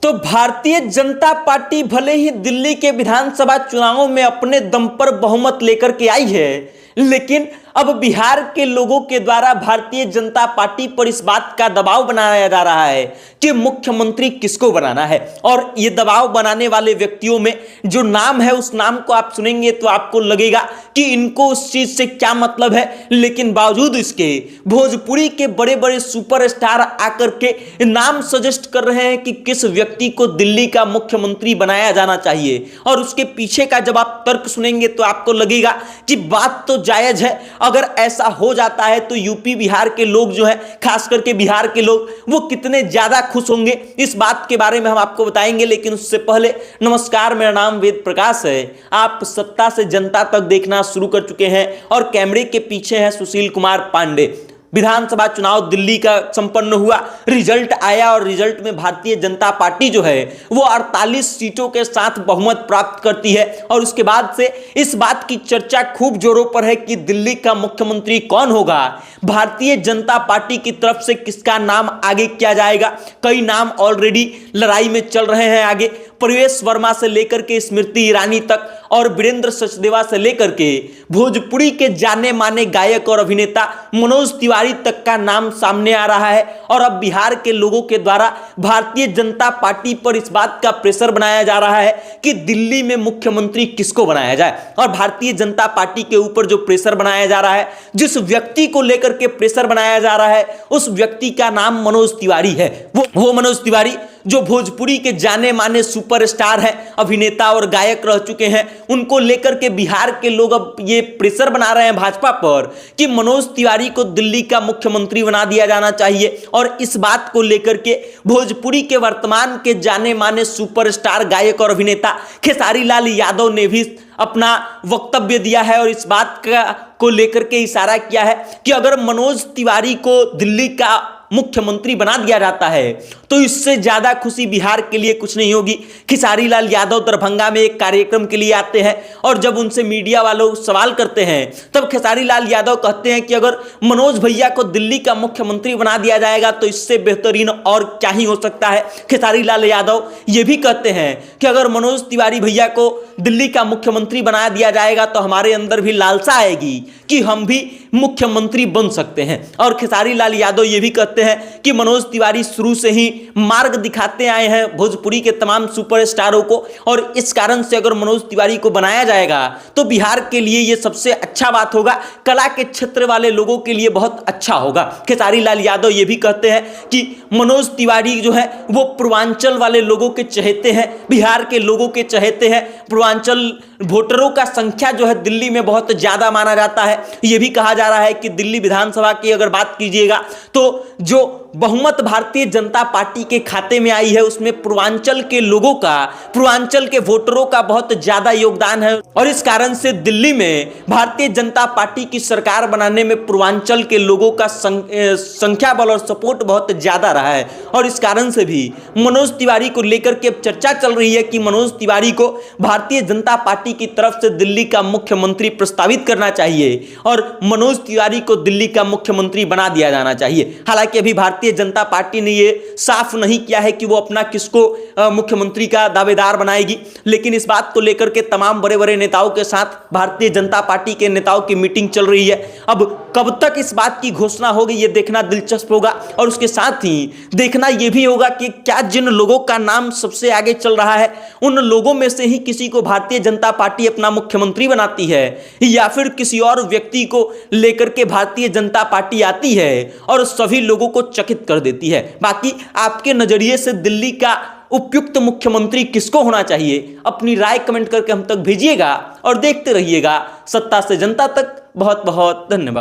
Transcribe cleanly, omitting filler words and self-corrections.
तो भारतीय जनता पार्टी भले ही दिल्ली के विधानसभा चुनावों में अपने दम पर बहुमत लेकर के आई है, लेकिन अब बिहार के लोगों के द्वारा भारतीय जनता पार्टी पर इस बात का दबाव बनाया जा रहा है कि मुख्यमंत्री किसको बनाना है। और ये दबाव बनाने वाले व्यक्तियों में जो नाम है, उस नाम को आप सुनेंगे तो आपको लगेगा कि इनको उस चीज से क्या मतलब है, लेकिन बावजूद इसके भोजपुरी के बड़े बड़े सुपरस्टार आकर के नाम सजेस्ट कर रहे हैं कि किस व्यक्ति को दिल्ली का मुख्यमंत्री बनाया जाना चाहिए। और उसके पीछे का जब आप तर्क सुनेंगे तो आपको लगेगा कि बात तो जायज है। अगर ऐसा हो जाता है तो यूपी बिहार के लोग जो है, खास करके बिहार के लोग, वो कितने ज्यादा खुश होंगे, इस बात के बारे में हम आपको बताएंगे। लेकिन उससे पहले नमस्कार, मेरा नाम वेद प्रकाश है। आप सत्ता से जनता तक देखना शुरू कर चुके हैं और कैमरे के पीछे है सुशील कुमार पांडे। विधानसभा चुनाव दिल्ली का संपन्न हुआ, रिजल्ट आया और रिजल्ट में भारतीय जनता पार्टी जो है वो 48 सीटों के साथ बहुमत प्राप्त करती है। और उसके बाद से इस बात की चर्चा खूब जोरों पर है कि दिल्ली का मुख्यमंत्री कौन होगा, भारतीय जनता पार्टी की तरफ से किसका नाम आगे किया जाएगा। कई नाम ऑलरेडी लड़ाई में चल रहे हैं आगे, प्रवेश वर्मा से लेकर के स्मृति ईरानी तक और वीरेंद्र सचदेवा से लेकर के भोजपुरी के जाने माने गायक और अभिनेता मनोज तिवारी तक का नाम सामने आ रहा है। और अब बिहार के लोगों के द्वारा भारतीय जनता पार्टी पर इस बात का प्रेशर बनाया जा रहा है कि दिल्ली में मुख्यमंत्री किसको बनाया जाए। और भारतीय जनता पार्टी के ऊपर जो प्रेशर बनाया जा रहा है, जिस व्यक्ति को लेकर के प्रेशर बनाया जा रहा है, उस व्यक्ति का नाम मनोज तिवारी है। वो मनोज तिवारी जो भोजपुरी के जाने माने सुपरस्टार हैं, अभिनेता और गायक रह चुके हैं, उनको लेकर के बिहार के लोग अब ये प्रेशर बना रहे हैं भाजपा पर कि मनोज तिवारी को दिल्ली का मुख्यमंत्री बना दिया जाना चाहिए। और इस बात को लेकर के भोजपुरी के वर्तमान के जाने माने सुपरस्टार गायक और अभिनेता खेसारी लाल यादव ने भी अपना वक्तव्य दिया है और इस बात को लेकर के इशारा किया है कि अगर मनोज तिवारी को दिल्ली का मुख्यमंत्री बना दिया जाता है तो इससे ज्यादा खुशी बिहार के लिए कुछ नहीं होगी। खेसारी लाल यादव दरभंगा में एक कार्यक्रम के लिए आते हैं और जब उनसे मीडिया वालों सवाल करते हैं तब खेसारी लाल यादव कहते हैं कि अगर मनोज भैया को दिल्ली का मुख्यमंत्री बना दिया जाएगा तो इससे बेहतरीन और क्या ही हो सकता है। खेसारी लाल यादव ये भी कहते हैं कि अगर मनोज तिवारी भैया को दिल्ली का मुख्यमंत्री बना दिया जाएगा तो हमारे अंदर भी लालसा आएगी कि हम भी मुख्यमंत्री बन सकते हैं। और खेसारी लाल यादव ये भी कहते हैं कि मनोज तिवारी शुरू से ही मार्ग दिखाते आए हैं भोजपुरी के तमाम सुपरस्टारों को और इस कारण से अगर मनोज तिवारी को बनाया जाएगा तो बिहार के लिए यह सबसे अच्छा बात होगा, कला के क्षेत्र वाले लोगों के लिए बहुत अच्छा होगा। खेसारी लाल यादव ये भी कहते हैं कि मनोज तिवारी जो है वो पूर्वांचल वाले लोगों के चहेते हैं, बिहार के लोगों के चहेते हैं। पूर्वांचल वोटरों का संख्या जो है दिल्ली में बहुत ज्यादा माना जाता है। यह भी कहा जा रहा है कि दिल्ली विधानसभा की अगर बात कीजिएगा तो जो बहुमत भारतीय जनता पार्टी के खाते में आई है उसमें पूर्वांचल के लोगों का, पूर्वांचल के वोटरों का बहुत ज्यादा योगदान है। और इस कारण से दिल्ली में भारतीय जनता पार्टी की सरकार बनाने में पूर्वांचल के लोगों का संख्या बल और सपोर्ट बहुत ज्यादा रहा है। और इस कारण से भी मनोज तिवारी को लेकर के चर्चा चल रही है कि मनोज तिवारी को भारतीय जनता पार्टी की तरफ से दिल्ली का मुख्यमंत्री प्रस्तावित करना चाहिए और मनोज तिवारी को दिल्ली का मुख्यमंत्री बना दिया जाना चाहिए। हालांकि अभी भारतीय जनता पार्टी ने यह साफ नहीं किया है कि वो अपना किसको मुख्यमंत्री का दावेदार बनाएगी, लेकिन इस बात को लेकर के तमाम बड़े बड़े नेताओं के साथ भारतीय जनता पार्टी के नेताओं की मीटिंग चल रही है। अब कब तक इस बात की घोषणा होगी यह देखना दिलचस्प होगा और उसके साथ ही देखना यह भी होगा कि क्या जिन लोगों का नाम सबसे आगे चल रहा है उन लोगों में से ही किसी को भारतीय जनता पार्टी अपना मुख्यमंत्री बनाती है या फिर किसी और व्यक्ति को लेकर के भारतीय जनता पार्टी आती है और सभी लोगों को चकित कर देती है। बाकी आपके नजरिए से दिल्ली का उपयुक्त मुख्यमंत्री किसको होना चाहिए, अपनी राय कमेंट करके हम तक भेजिएगा और देखते रहिएगा सत्ता से जनता तक। बहुत बहुत धन्यवाद।